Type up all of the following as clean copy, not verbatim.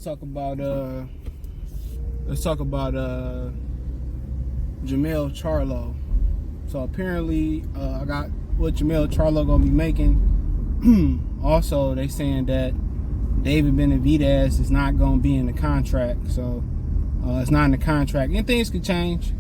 talk about Jermell Charlo. So apparently I got what Jermell Charlo gonna be making. Also, they saying that David Benavidez is not gonna be in the contract. So it's not in the contract, and things could change.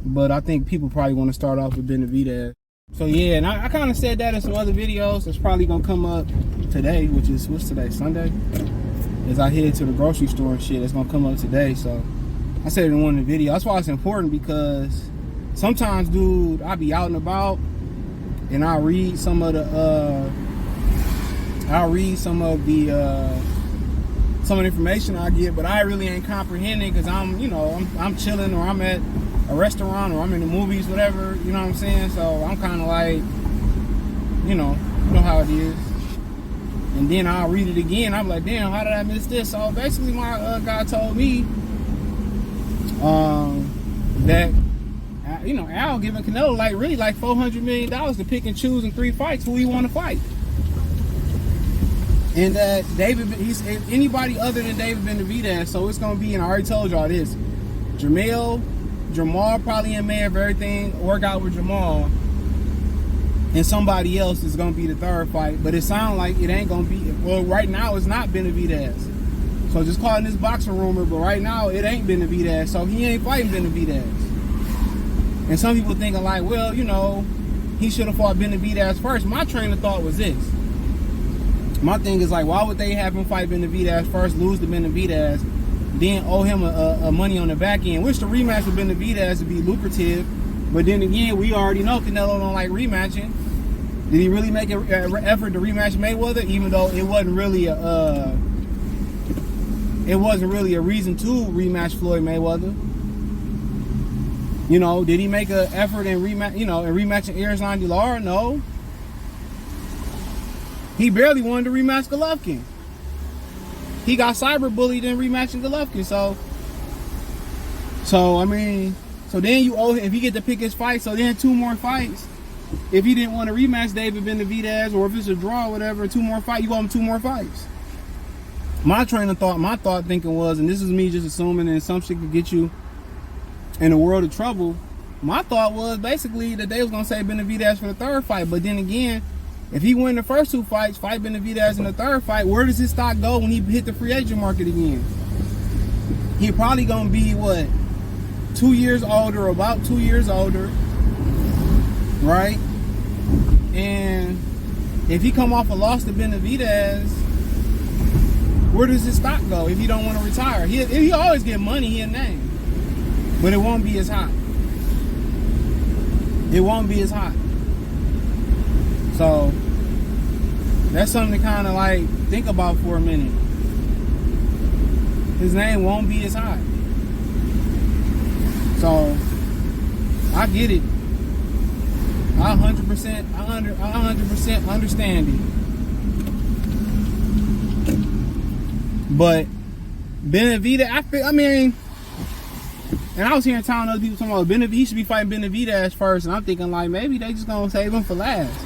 But I think people probably want to start off with Benavidez. So yeah, and I kind of said that in some other videos. It's probably gonna come up today, which is, what's today, Sunday? As I head to the grocery store and shit, it's gonna come up today. So I said it in one of the videos. That's why it's important, because sometimes, dude, I be out and about and I'll read some of the information I get, but I really ain't comprehending, because I'm chilling, or I'm at a restaurant, or I'm in the movies, whatever, you know what I'm saying? So I'm kind of like, you know how it is. And then I'll read it again. I'm like, damn, how did I miss this? So basically, my guy told me that Al giving Canelo really $400 million to pick and choose in 3 fights who he want to fight. And that he's anybody other than David Benavidez. So it's gonna be, and I already told y'all this, Jermell probably in May, if everything work out with Jermell, and somebody else is gonna be the third fight. But it sounds like it ain't gonna be. Well, right now it's not Benavidez. So just calling this boxing rumor, but right now it ain't Benavidez. So he ain't fighting Benavidez. And some people thinking like, well, he should have fought Benavidez first. My train of thought was this. My thing is like, why would they have him fight Benavidez first, lose to Benavidez, then owe him a money on the back end, which the rematch with Benavidez would be lucrative. But then again, we already know Canelo don't like rematching. Did he really make an effort to rematch Mayweather, even though it wasn't really a reason to rematch Floyd Mayweather? Did he make an effort in rematching Arizona Lara? No. He barely wanted to rematch Golovkin. He got cyber bullied in rematching Golovkin. So then you owe him, if he get to pick his fight, so then 2 more fights. If he didn't want to rematch David Benavidez, or if it's a draw or whatever, 2 more fights, you owe him 2 more fights. My thought thinking was, and this is me just assuming, and some shit could get you in a world of trouble. My thought was basically that they was gonna say Benavidez for the 3rd fight. But then again, if he win the first 2 fights, fight Benavidez in the 3rd fight, where does his stock go when he hit the free agent market again? He probably gonna be what, 2 years older, about 2 years older, right? And if he come off a loss to Benavidez, where does his stock go if he don't want to retire? He always get money, he'll name, but it won't be as hot. It won't be as hot. So that's something to kind of like think about for a minute. His name won't be as hot. So I get it. I 100% understand it. But Benavidez, and I was hearing other people talking about Benavidez, he should be fighting Benavidez first, and I'm thinking like, maybe they just gonna save him for last.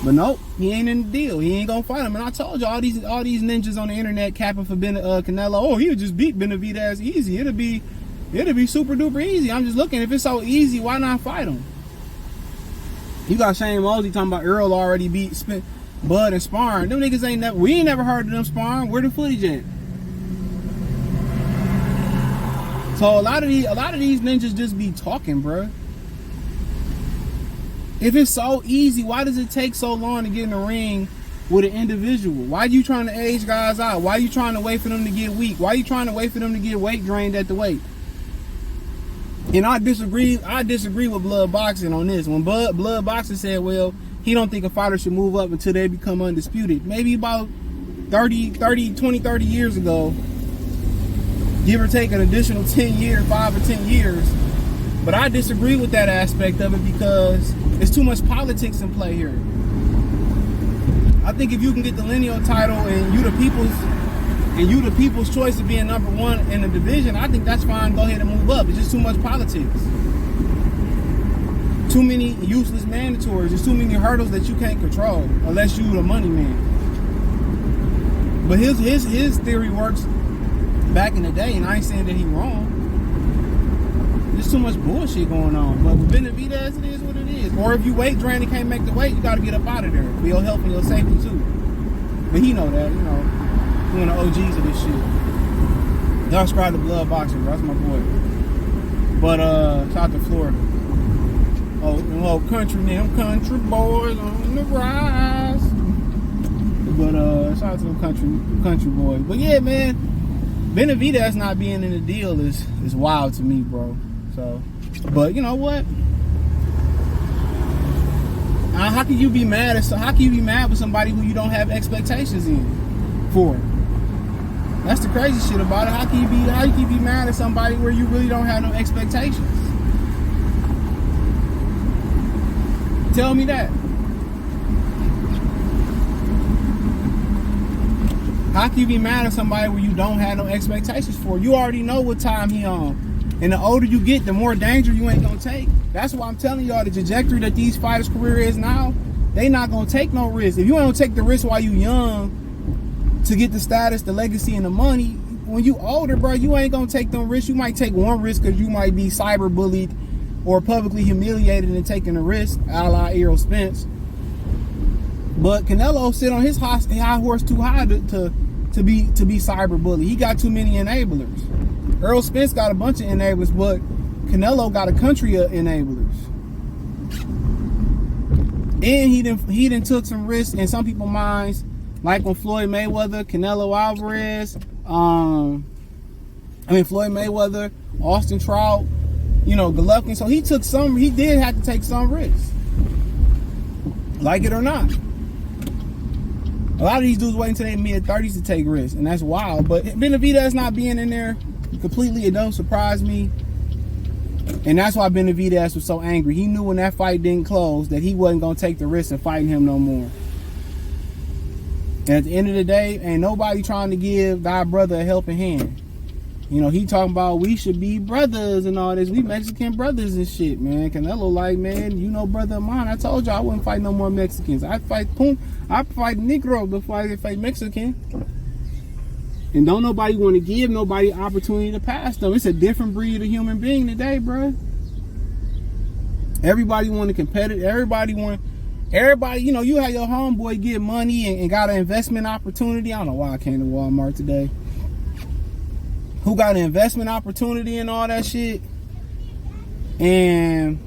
But nope, he ain't in the deal. He ain't gonna fight him. And I told you, all these ninjas on the internet capping for Canelo. Oh, he would just beat Benavidez easy. It'll be super duper easy. I'm just looking, if it's so easy, why not fight him? You got Shane Mosley talking about Earl already beat Bud and sparring. Them niggas we ain't never heard of them sparring. Where the footage at? So a lot of these ninjas just be talking, bruh. If it's so easy, why does it take so long to get in the ring with an individual? Why are you trying to age guys out? Why are you trying to wait for them to get weak? Why are you trying to wait for them to get weight drained at the weight? And I disagree with Blood Boxing on this. When Blood Boxing said, well, he don't think a fighter should move up until they become undisputed. Maybe about 20, 30 years ago, give or take an additional 5 or 10 years. But I disagree with that aspect of it, because it's too much politics in play here. I think if you can get the lineal title and you the people's choice of being number 1 in the division, I think that's fine. Go ahead and move up. It's just too much politics. Too many useless mandatories. There's too many hurdles that you can't control unless you the money man. But his theory works back in the day, and I ain't saying that he wrong. There's too much bullshit going on. But with Benavidez, it is what it is. Or if you weight drain and can't make the weight, you got to get up out of there for your health and your safety too. But he know that, you know, one of the OGs of this shit. Y'all subscribe to Blood Boxing, bro. That's my boy. But shout out to Florida. Oh, country them country boys on the rise. But shout out to them country boys. But yeah, man, Benavidez not being in the deal is wild to me, bro. So, but you know what? How can you be mad with somebody who you don't have expectations in for? That's the crazy shit about it. How can you be mad at somebody where you really don't have no expectations? Tell me that. How can you be mad at somebody where you don't have no expectations for? You already know what time he on. And the older you get, the more danger you ain't gonna take. That's why I'm telling y'all the trajectory that these fighters' career is now, they not gonna take no risk. If you don't take the risk while you young to get the status, the legacy, and the money, when you older, bro, you ain't gonna take them risks. You might take one risk because you might be cyber bullied or publicly humiliated and taking a risk, a la Errol Spence. But Canelo sit on his high horse too high to be cyber bullied. He got too many enablers. Errol Spence got a bunch of enablers, but Canelo got a country of enablers. And he done took some risks in some people's minds, like when Floyd Mayweather, Canelo Alvarez, Floyd Mayweather, Austin Trout, you know, Golovkin. So he did have to take some risks. Like it or not. A lot of these dudes wait until their mid-30s to take risks, and that's wild. But Benavidez not being in there completely, it don't surprise me. And that's why Benavidez was so angry. He knew when that fight didn't close that he wasn't going to take the risk of fighting him no more. And at the end of the day, ain't nobody trying to give thy brother a helping hand. You know, he talking about we should be brothers and all this. We Mexican brothers and shit, man. Canelo like, man, you know, brother of mine. I told you I wouldn't fight no more Mexicans. I'd fight Negro before I fight Mexican. And don't nobody want to give nobody opportunity to pass them. It's a different breed of human being today, bro. Everybody want to compete. Everybody, you know, you have your homeboy get money and got an investment opportunity. I don't know why I came to Walmart today. Who got an investment opportunity and all that shit. And,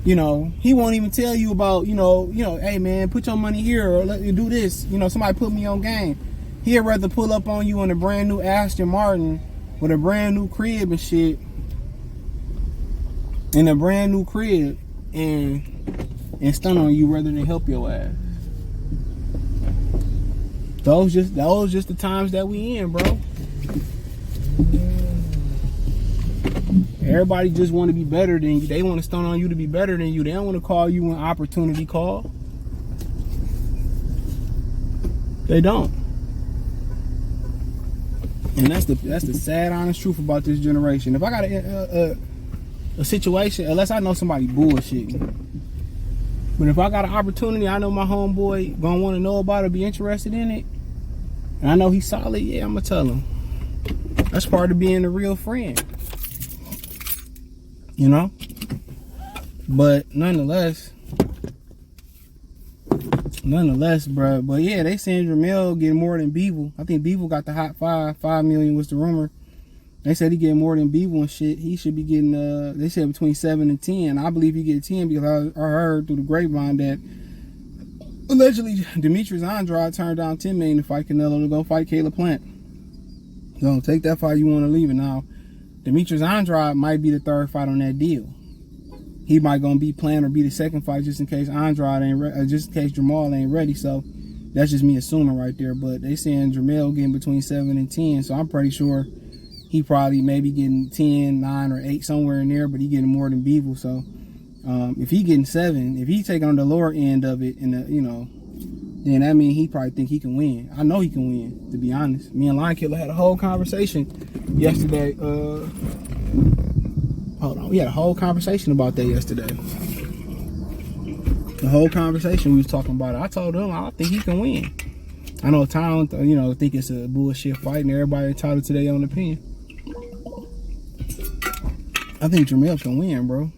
you know, he won't even tell you about, you know, hey man, put your money here or let you do this. You know, somebody put me on game. He'd rather pull up on you in a brand new Aston Martin with a brand new crib and shit. In a brand new crib and stun on you rather than help your ass. Those just the times that we in, bro. Everybody just want to be better than you. They want to stun on you to be better than you. They don't want to call you an opportunity call. They don't. And that's the sad, honest truth about this generation. If I got a situation, unless I know somebody bullshitting, but if I got an opportunity, I know my homeboy gonna want to know about it, be interested in it, and I know he's solid, yeah, I'm gonna tell him. That's part of being a real friend, you know. But nonetheless, bro. But yeah, they saying Jermell getting more than Bevel. I think Bevel got the hot 5 million was the rumor. They said he getting more than Bevel and shit. He should be getting they said between 7 and 10. I believe he get 10 because I heard through the grapevine that allegedly Demetrius Andrade turned down 10 million to fight Canelo to go fight Caleb Plant. So take that fight, you want to leave it. Now Demetrius Andrade might be the third fight on that deal. He might gonna be Plant or be the second fight just in case Andrade ain't just in case Jermell ain't ready. So that's just me assuming right there. But they saying Jermell getting between 7 and 10. So I'm pretty sure he probably maybe getting 10, 9, or 8 somewhere in there. But he getting more than Bevel. So if he getting 7, if he taking on the lower end of it, and then that means he probably think he can win. I know he can win, to be honest. Me and Lion Killer had a whole conversation yesterday. Hold on, we had a whole conversation about that yesterday. The whole conversation we was talking about it. I told him I think he can win. I know Tom, think it's a bullshit fight, and everybody entitled to their own opinion. I think Jermell can win, bro.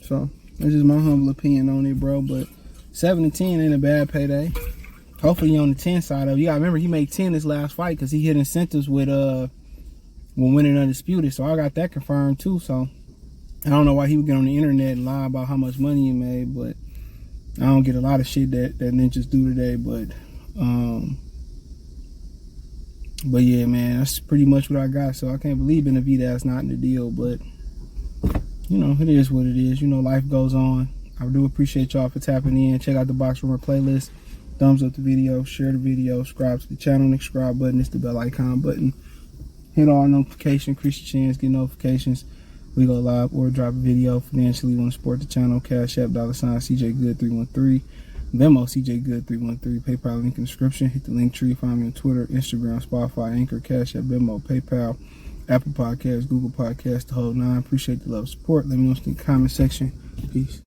So that's just my humble opinion on it, bro. But 7-10 ain't a bad payday. Hopefully he on the 10 side of it. You gotta remember he made 10 this last fight because he hit incentives with winning undisputed. So I got that confirmed too. So I don't know why he would get on the internet and lie about how much money he made, but I don't get a lot of shit that ninjas do today. But yeah, man, that's pretty much what I got. So I can't believe Benavidez not in the deal, but it is what it is. Life goes on. I do appreciate y'all for tapping in. Check out the Box Rumor playlist. Thumbs up the video, share the video, subscribe to the channel. The subscribe button is the bell icon button. Hit all notifications, increase your chance, get notifications. We go live or drop a video. Financially, want to support the channel. Cash App, $CJGood313. Venmo, CJGood313. PayPal link in the description. Hit the link tree. Find me on Twitter, Instagram, Spotify, Anchor, Cash App, Venmo, PayPal, Apple Podcasts, Google Podcasts, the whole nine. Appreciate the love and support. Let me know in the comment section. Peace.